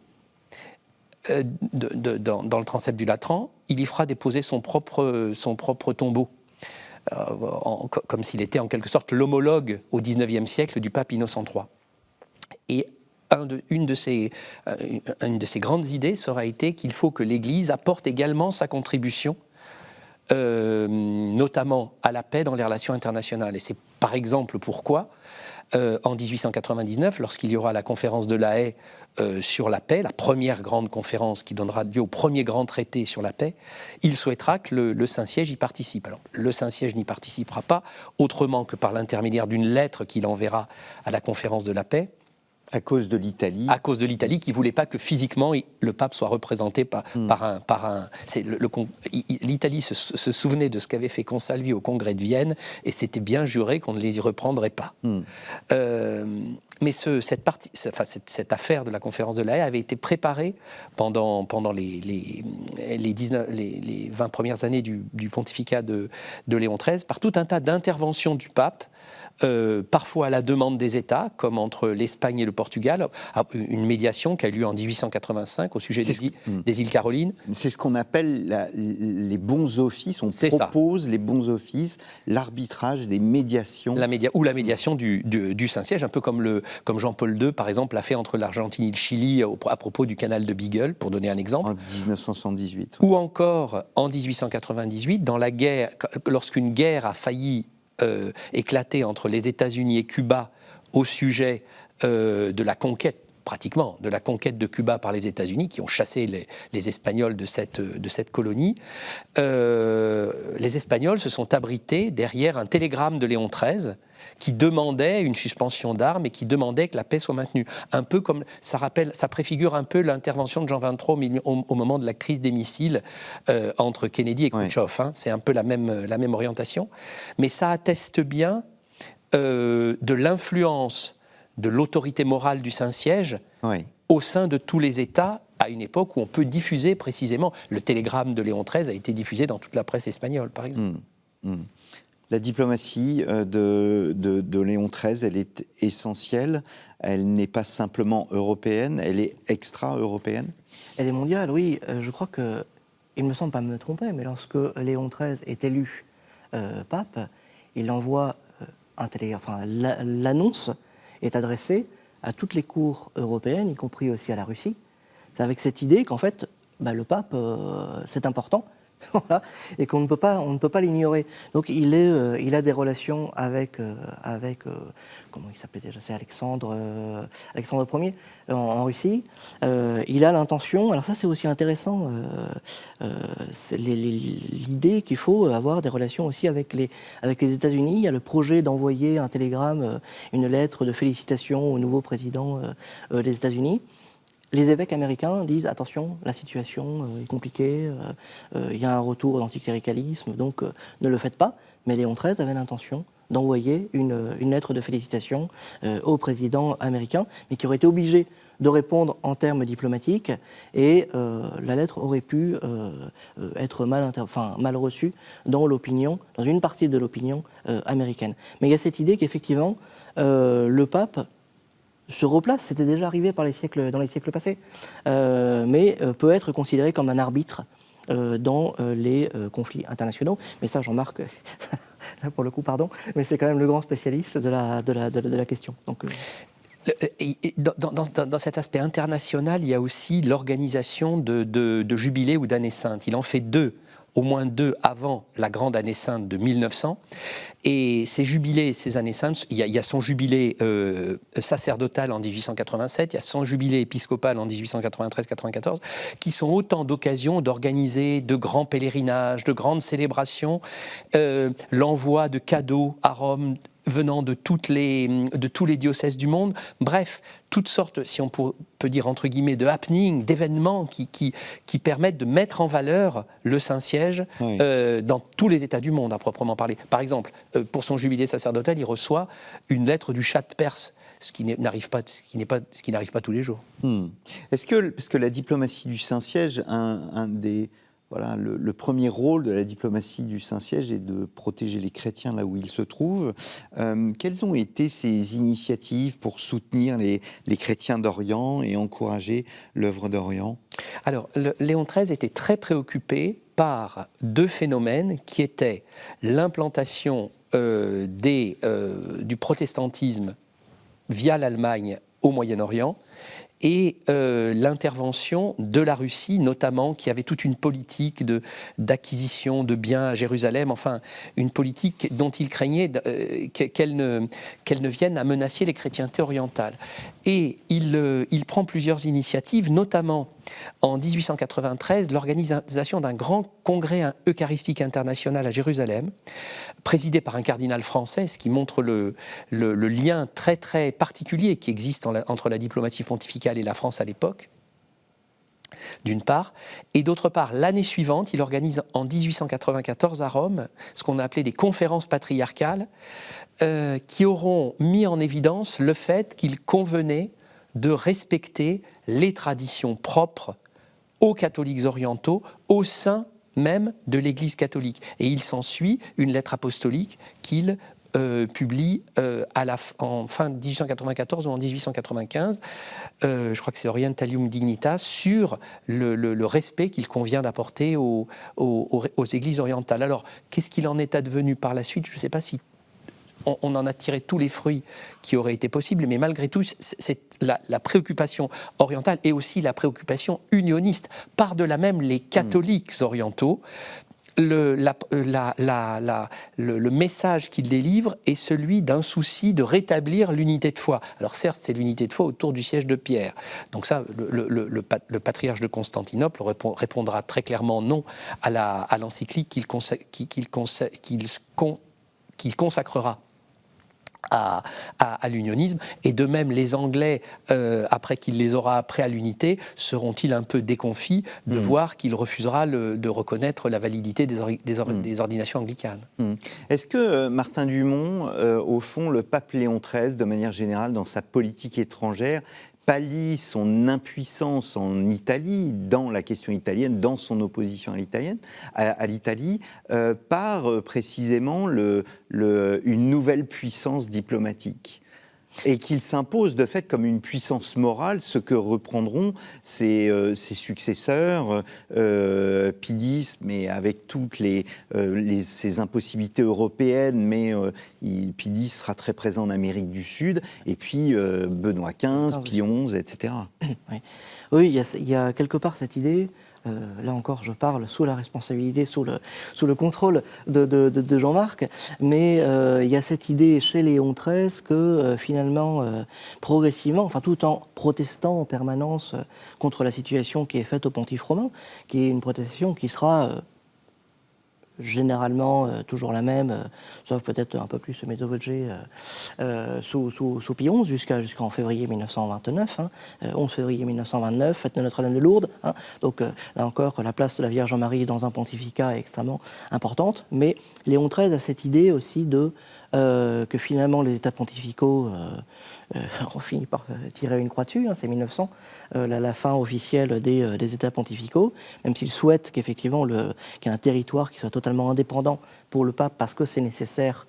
dans le transept du Latran, il y fera déposer son propre tombeau. Comme s'il était en quelque sorte l'homologue au XIXe siècle du pape Innocent III. Et une de ses grandes idées, ça aura été qu'il faut que l'Église apporte également sa contribution notamment à la paix dans les relations internationales. Et c'est par exemple pourquoi, en 1899, lorsqu'il y aura la conférence de La Haye sur la paix, la première grande conférence qui donnera lieu au premier grand traité sur la paix, il souhaitera que le Saint-Siège y participe. Alors, le Saint-Siège n'y participera pas, autrement que par l'intermédiaire d'une lettre qu'il enverra à la conférence de la paix. À cause de l'Italie. À cause de l'Italie, qui ne voulait pas que physiquement le pape soit représenté par un. L'Italie se souvenait de ce qu'avait fait Consalvi au congrès de Vienne et s'était bien juré qu'on ne les y reprendrait pas. Mais cette affaire de la conférence de La Haye avait été préparée pendant les 20 premières années du pontificat de Léon XIII par tout un tas d'interventions du pape. Parfois à la demande des États, comme entre l'Espagne et le Portugal, une médiation qui a eu lieu en 1885 au sujet des îles Carolines. C'est ce qu'on appelle les bons offices, on propose les bons offices, l'arbitrage des médiations. La médiation du Saint-Siège, un peu comme Jean-Paul II, par exemple, l'a fait entre l'Argentine et le Chili à propos du canal de Beagle, pour donner un exemple. En 1978. Ou encore en 1898, dans la guerre, lorsqu'une guerre a failli éclaté entre les États-Unis et Cuba au sujet de la conquête, pratiquement, de la conquête de Cuba par les États-Unis, qui ont chassé les Espagnols de cette colonie. Les Espagnols se sont abrités derrière un télégramme de Léon XIII qui demandait une suspension d'armes et qui demandait que la paix soit maintenue. Un peu comme ça préfigure un peu l'intervention de Jean XXIII au moment de la crise des missiles entre Kennedy et Khrouchtchev. Hein. C'est un peu la même orientation. Mais ça atteste bien de l'influence de l'autorité morale du Saint-Siège au sein de tous les États à une époque où on peut diffuser précisément. Le télégramme de Léon XIII a été diffusé dans toute la presse espagnole, par exemple. La diplomatie de Léon XIII, elle est essentielle. Elle n'est pas simplement européenne, elle est extra-européenne. Elle est mondiale, oui. Je crois que, il me semble pas me tromper, mais lorsque Léon XIII est élu pape, il envoie l'annonce est adressée à toutes les cours européennes, y compris aussi à la Russie, avec cette idée qu'en fait, le pape, c'est important. Voilà, et qu'on ne peut pas l'ignorer. Donc il a des relations avec comment il s'appelait déjà, c'est Alexandre Ier en Russie. Il a l'intention, alors ça c'est aussi intéressant, c'est l'idée qu'il faut avoir des relations aussi avec les États-Unis. Il y a le projet d'envoyer un télégramme, une lettre de félicitations au nouveau président des États-Unis. Les évêques américains disent « Attention, la situation est compliquée, il y a un retour d'anticléricalisme, donc ne le faites pas ». Mais Léon XIII avait l'intention d'envoyer une lettre de félicitations au président américain, mais qui aurait été obligé de répondre en termes diplomatiques, et la lettre aurait pu être mal reçue dans une partie de l'opinion américaine. Mais il y a cette idée qu'effectivement, le pape se replace, c'était déjà arrivé dans les siècles passés, mais peut être considéré comme un arbitre dans les conflits internationaux. Mais ça, Jean-Marc, là pour le coup, pardon, mais c'est quand même le grand spécialiste de la question. Donc, Dans cet aspect international, il y a aussi l'organisation de jubilés ou d'années saintes. Il en fait au moins deux avant la grande année sainte de 1900. Et ces jubilés, ces années saintes, il y a son jubilé sacerdotal en 1887, il y a son jubilé épiscopal en 1893-94, qui sont autant d'occasions d'organiser de grands pèlerinages, de grandes célébrations, l'envoi de cadeaux à Rome venant de tous les diocèses du monde. Bref, toutes sortes, si on peut dire entre guillemets, de happenings, d'événements qui permettent de mettre en valeur le Saint-Siège dans tous les États du monde, à proprement parler. Par exemple, pour son jubilé sacerdotal, il reçoit une lettre du Shah de Perse, ce qui n'arrive pas tous les jours. Est-ce que, parce que la diplomatie du Saint-Siège, le premier rôle de la diplomatie du Saint-Siège est de protéger les chrétiens là où ils se trouvent. Quelles ont été ces initiatives pour soutenir les chrétiens d'Orient et encourager l'œuvre d'Orient ? Alors, Léon XIII était très préoccupé par deux phénomènes qui étaient l'implantation du protestantisme via l'Allemagne au Moyen-Orient et l'intervention de la Russie, notamment, qui avait toute une politique d'acquisition de biens à Jérusalem, enfin, une politique dont il craignait qu'elle ne vienne à menacer les chrétientés orientales. Et il prend plusieurs initiatives, notamment en 1893, l'organisation d'un grand congrès eucharistique international à Jérusalem, présidé par un cardinal français, ce qui montre le lien très très particulier qui existe entre la diplomatie pontificale et la France à l'époque, d'une part, et d'autre part, l'année suivante, il organise en 1894 à Rome ce qu'on a appelé des conférences patriarcales qui auront mis en évidence le fait qu'il convenait de respecter les traditions propres aux catholiques orientaux au sein même de l'Église catholique. Et il s'ensuit une lettre apostolique qu'il publie en fin de 1894 ou en 1895, je crois que c'est Orientalium Dignitas, sur le respect qu'il convient d'apporter aux églises orientales. Alors, qu'est-ce qu'il en est advenu par la suite ? Je ne sais pas si on en a tiré tous les fruits qui auraient été possibles, mais malgré tout, c'est la préoccupation orientale et aussi la préoccupation unioniste, par-delà même les catholiques orientaux. Le message qu'il délivre est celui d'un souci de rétablir l'unité de foi. Alors certes, c'est l'unité de foi autour du siège de Pierre. Donc ça, le patriarche de Constantinople répondra très clairement non à l'encyclique qu'il consacrera à l'unionisme, et de même les Anglais, après qu'il les aura appris à l'unité, seront-ils un peu déconfits de voir qu'il refusera de reconnaître la validité des ordinations anglicanes. Est-ce que Martin Dumont, au fond, le pape Léon XIII, de manière générale, dans sa politique étrangère, pallie son impuissance en Italie, dans la question italienne, dans son opposition à l'Italie, par précisément une nouvelle puissance diplomatique ? Et qu'il s'impose de fait comme une puissance morale, ce que reprendront ses successeurs, Pidis, mais avec toutes ses impossibilités européennes, mais Pidis sera très présent en Amérique du Sud, et puis Benoît XV, Pie XI, etc. Oui, il y a quelque part cette idée. Là encore, je parle sous la responsabilité, sous le contrôle de Jean-Marc, mais il y a cette idée chez Léon XIII que finalement, progressivement, enfin tout en protestant en permanence contre la situation qui est faite au Pontife romain, qui est une protestation qui sera généralement toujours la même, sauf peut-être un peu plus méthodologie sous Pie XI jusqu'en février 1929, 11 février 1929, fête de Notre-Dame de Lourdes. Donc là encore, la place de la Vierge Marie dans un pontificat est extrêmement importante. Mais Léon XIII a cette idée aussi que finalement les États pontificaux, on finit par tirer une croix dessus, c'est 1900, la fin officielle des États pontificaux, même s'il souhaite qu'effectivement qu'il y ait un territoire qui soit totalement indépendant pour le pape parce que c'est nécessaire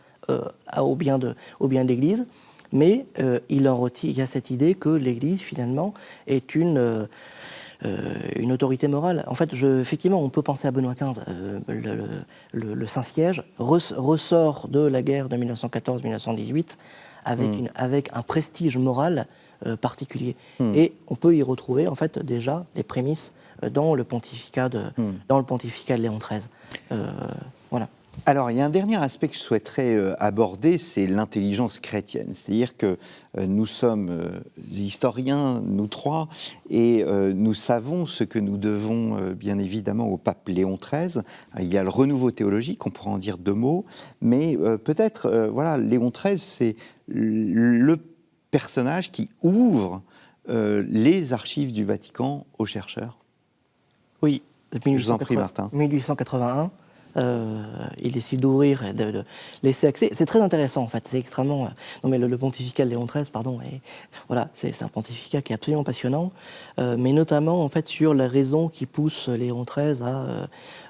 au bien de l'Église. Mais il y a cette idée que l'Église finalement est une autorité morale. En fait, effectivement, on peut penser à Benoît XV. Le Saint-Siège ressort de la guerre de 1914-1918 avec un prestige moral particulier. Et on peut y retrouver, en fait, déjà les prémices dans le pontificat de Léon XIII. Voilà. Alors, il y a un dernier aspect que je souhaiterais aborder, c'est l'intelligence chrétienne. C'est-à-dire que nous sommes historiens, nous trois, et nous savons ce que nous devons, bien évidemment, au pape Léon XIII. Il y a le renouveau théologique, on pourra en dire deux mots, mais peut-être, Léon XIII, c'est le personnage qui ouvre les archives du Vatican aux chercheurs. Oui, je vous en prie, Martin. 1881. Il décide d'ouvrir et de laisser accès. C'est très intéressant en fait, c'est extrêmement... Non mais le pontificat de Léon XIII, pardon, voilà, c'est un pontificat qui est absolument passionnant, mais notamment en fait sur la raison qui pousse Léon XIII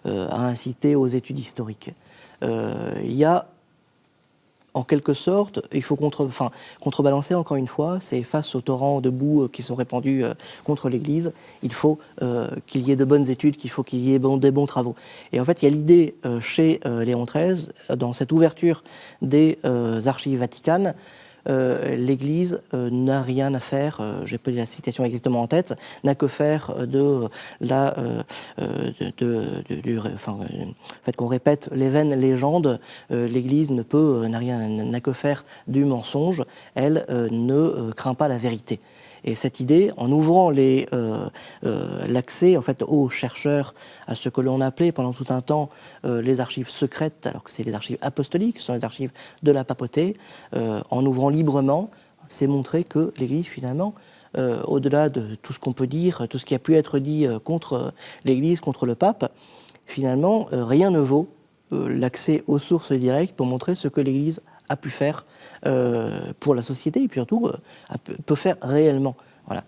à inciter aux études historiques. Il y a en quelque sorte, il faut contrebalancer encore une fois, c'est face aux torrents de boue qui sont répandus contre l'Église, il faut qu'il y ait de bonnes études, qu'il faut qu'il y ait des bons travaux. Et en fait, il y a l'idée chez Léon XIII, dans cette ouverture des archives vaticanes, l'Église n'a rien à faire, j'ai pas la citation exactement en tête, n'a que faire du fait qu'on répète les vaines légendes. L'Église n'a que faire du mensonge. Elle ne craint pas la vérité. Et cette idée, en ouvrant l'accès en fait, aux chercheurs à ce que l'on appelait pendant tout un temps les archives secrètes, alors que c'est les archives apostoliques, ce sont les archives de la papauté, en ouvrant librement, c'est montrer que l'Église, finalement, au-delà de tout ce qu'on peut dire, tout ce qui a pu être dit contre l'Église, contre le pape, finalement, rien ne vaut l'accès aux sources directes pour montrer ce que l'Église a pu faire pour la société et puis surtout peut faire réellement. Voilà.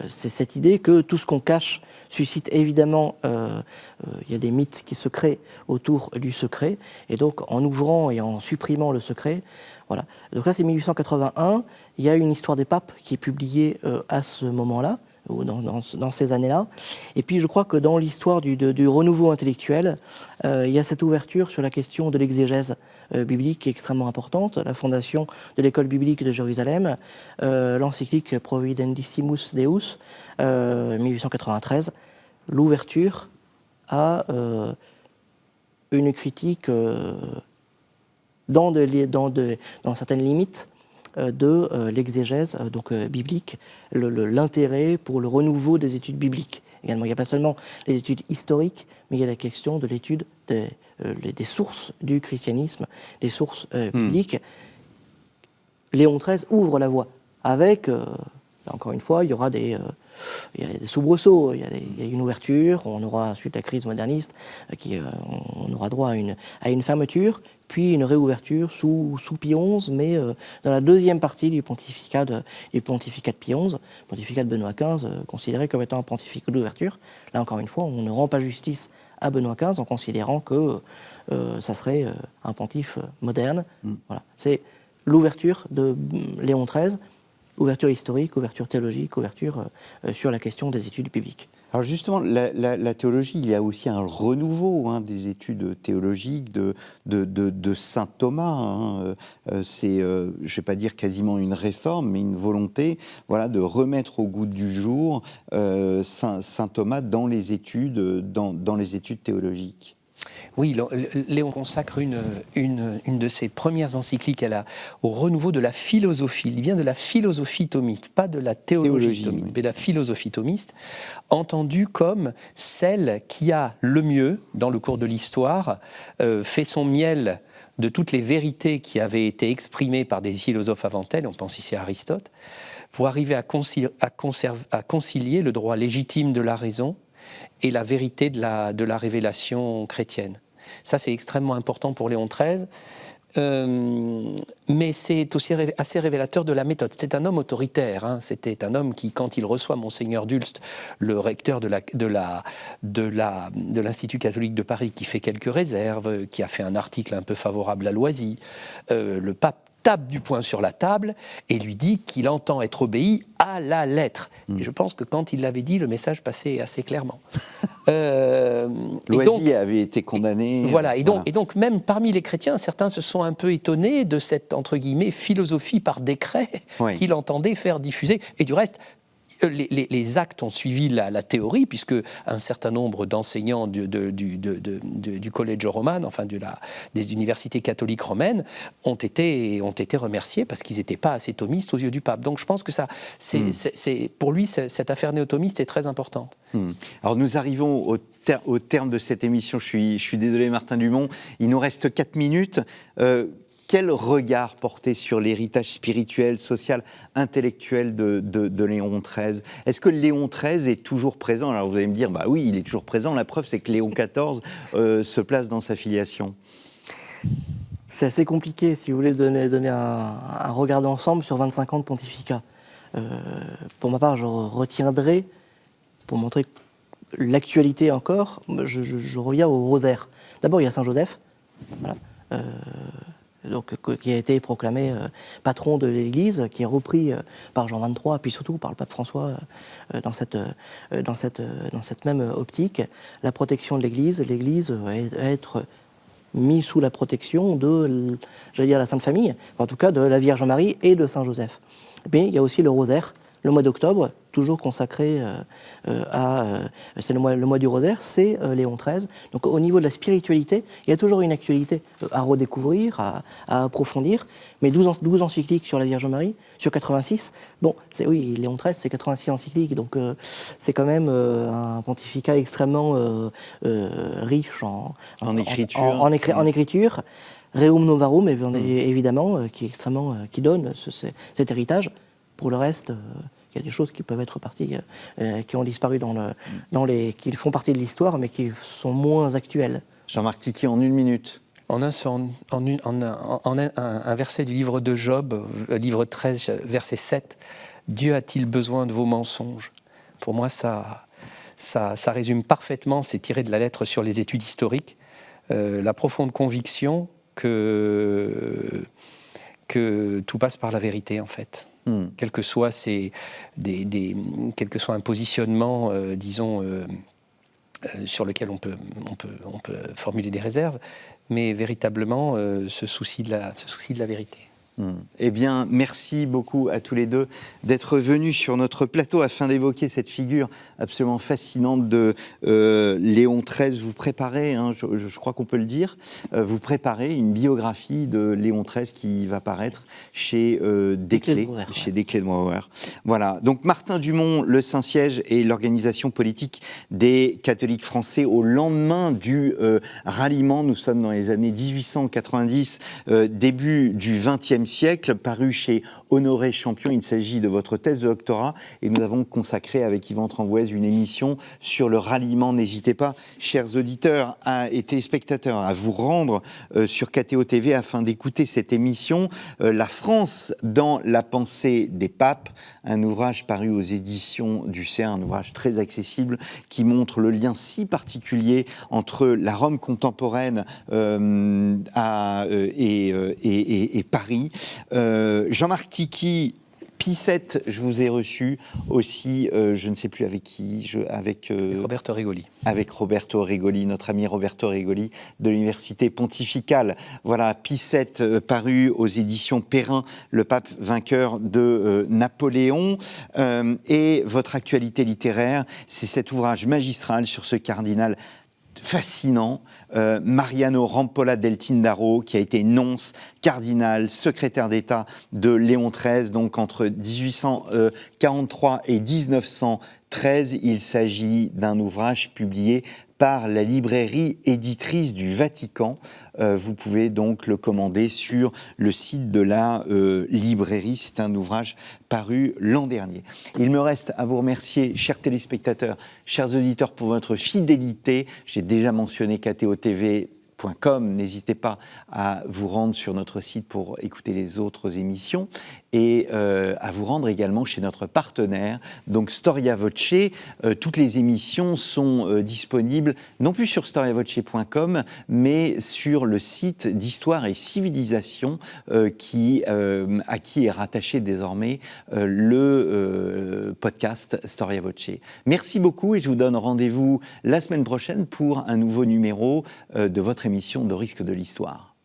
C'est cette idée que tout ce qu'on cache suscite évidemment, il y a des mythes qui se créent autour du secret, et donc en ouvrant et en supprimant le secret, voilà. Donc là c'est 1881, il y a une histoire des papes qui est publiée à ce moment-là, ou dans ces années-là. Et puis je crois que dans l'histoire du renouveau intellectuel, il y a cette ouverture sur la question de l'exégèse biblique qui est extrêmement importante, la fondation de l'école biblique de Jérusalem, l'encyclique Providentissimus Deus, 1893, l'ouverture à une critique dans certaines limites de l'exégèse biblique, l'intérêt pour le renouveau des études bibliques. Également, il n'y a pas seulement les études historiques, mais il y a la question de l'étude des sources du christianisme, des sources bibliques. Léon XIII ouvre la voie avec, encore une fois, il y a des soubresauts, il y a une ouverture, on aura ensuite la crise moderniste, on aura droit à une fermeture, puis une réouverture sous Pie XI, mais dans la deuxième partie du pontificat de Pie XI, le pontificat de Benoît XV, considéré comme étant un pontificat d'ouverture. Là, encore une fois, on ne rend pas justice à Benoît XV en considérant que ça serait un pontife moderne. Voilà. C'est l'ouverture de Léon XIII, ouverture historique, ouverture théologique, ouverture sur la question des études bibliques. Alors justement, la théologie, il y a aussi un renouveau des études théologiques de saint Thomas. C'est, je ne vais pas dire quasiment une réforme, mais une volonté, voilà, de remettre au goût du jour saint Thomas dans les études théologiques. Oui, Léon consacre une de ses premières encycliques au renouveau de la philosophie. Il dit bien de la philosophie thomiste, pas de la théologie thomiste, oui. Mais de la philosophie thomiste, entendue comme celle qui a le mieux, dans le cours de l'histoire, fait son miel de toutes les vérités qui avaient été exprimées par des philosophes avant elle, on pense ici à Aristote, pour arriver à concilier le droit légitime de la raison et la vérité de la révélation chrétienne. Ça, c'est extrêmement important pour Léon XIII, mais c'est aussi assez révélateur de la méthode. C'est un homme autoritaire, c'était un homme qui, quand il reçoit Monseigneur Dulst, le recteur de l'Institut catholique de Paris, qui fait quelques réserves, qui a fait un article un peu favorable à Loisy, le pape tape du poing sur la table et lui dit qu'il entend être obéi à la lettre. Et je pense que quand il l'avait dit, le message passait assez clairement. Loisy avait été condamné. Voilà, et donc même parmi les chrétiens, certains se sont un peu étonnés de cette, entre guillemets, philosophie par décret qu'il entendait faire diffuser. Et du reste, les actes ont suivi la théorie, puisque un certain nombre d'enseignants du Collegio Romano, enfin des universités catholiques romaines, ont été remerciés parce qu'ils n'étaient pas assez thomistes aux yeux du pape. Donc je pense que pour lui, cette affaire néo-thomiste est très importante. Alors nous arrivons au terme de cette émission. Je suis désolé, Martin Dumont, il nous reste 4 minutes. Quel regard porter sur l'héritage spirituel, social, intellectuel de Léon XIII ? Est-ce que Léon XIII est toujours présent ? Alors vous allez me dire, bah oui, il est toujours présent. La preuve, c'est que Léon XIV se place dans sa filiation. C'est assez compliqué, si vous voulez donner un regard d'ensemble sur 25 ans de pontificat. Pour ma part, je retiendrai, pour montrer l'actualité encore, je reviens au rosaire. D'abord, il y a Saint Joseph, voilà. Qui a été proclamé patron de l'Église, qui est repris par Jean XXIII, puis surtout par le pape François dans cette même optique. La protection de l'Église va être mis sous la protection de, j'allais dire, la Sainte Famille, enfin, en tout cas de la Vierge Marie et de Saint Joseph. Mais il y a aussi le rosaire, le mois d'octobre, toujours consacré c'est le mois du rosaire, c'est Léon XIII. Donc au niveau de la spiritualité, il y a toujours une actualité à redécouvrir, à approfondir. Mais 12 encycliques sur la Vierge Marie, sur 86. Bon, oui, Léon XIII, c'est 86 encycliques, donc c'est quand même un pontificat extrêmement riche en écriture. En écriture. Rerum Novarum, évidemment, qui est extrêmement, qui donne cet héritage. Pour le reste, il y a des choses qui peuvent être parties, qui ont disparu qui font partie de l'histoire, mais qui sont moins actuelles. Jean-Marc Tiquet, en 1 minute. En un verset du livre de Job, livre 13, verset 7, « Dieu a-t-il besoin de vos mensonges ?» Pour moi, ça résume parfaitement, c'est tiré de la lettre sur les études historiques, la profonde conviction que tout passe par la vérité, en fait. Quel que soit un positionnement, disons, sur lequel on peut formuler des réserves, mais véritablement ce souci de la vérité. Eh bien, merci beaucoup à tous les deux d'être venus sur notre plateau afin d'évoquer cette figure absolument fascinante de Léon XIII. Vous préparez, je crois qu'on peut le dire, vous préparez une biographie de Léon XIII qui va paraître chez Desclés de Brouwer. Voilà. Donc Martin Dumont, le Saint-Siège et l'organisation politique des catholiques français au lendemain du ralliement. Nous sommes dans les années 1890, début du XXe siècle, paru chez Honoré Champion. Il s'agit de votre thèse de doctorat et nous avons consacré avec Yvan Tranvoise une émission sur le ralliement. N'hésitez pas, chers auditeurs et téléspectateurs, à vous rendre sur KTO TV afin d'écouter cette émission. La France dans la pensée des papes, un ouvrage paru aux éditions du CERF, un ouvrage très accessible qui montre le lien si particulier entre la Rome contemporaine et Paris. Jean-Marc Tiquet, Pie-VII, je vous ai reçu aussi, je ne sais plus avec qui, avec Roberto Rigoli. Avec Roberto Rigoli, notre ami Roberto Rigoli de l'Université pontificale. Voilà, Pie-VII, paru aux éditions Perrin, le pape vainqueur de Napoléon. Et votre actualité littéraire, c'est cet ouvrage magistral sur ce cardinal fascinant, Mariano Rampolla del Tindaro, qui a été nonce, cardinal, secrétaire d'État de Léon XIII, donc entre 1843 et 1913. Il s'agit d'un ouvrage publié par la librairie éditrice du Vatican. Vous pouvez donc le commander sur le site de la librairie. C'est un ouvrage paru l'an dernier. Il me reste à vous remercier, chers téléspectateurs, chers auditeurs, pour votre fidélité. J'ai déjà mentionné KTO-TV.com. N'hésitez pas à vous rendre sur notre site pour écouter les autres émissions et à vous rendre également chez notre partenaire, donc Storia Voce. Toutes les émissions sont disponibles non plus sur storiavoce.com, mais sur le site d'Histoire et Civilisation à qui est rattaché désormais le podcast Storia Voce. Merci beaucoup et je vous donne rendez-vous la semaine prochaine pour un nouveau numéro de votre émission de Risque de l'Histoire.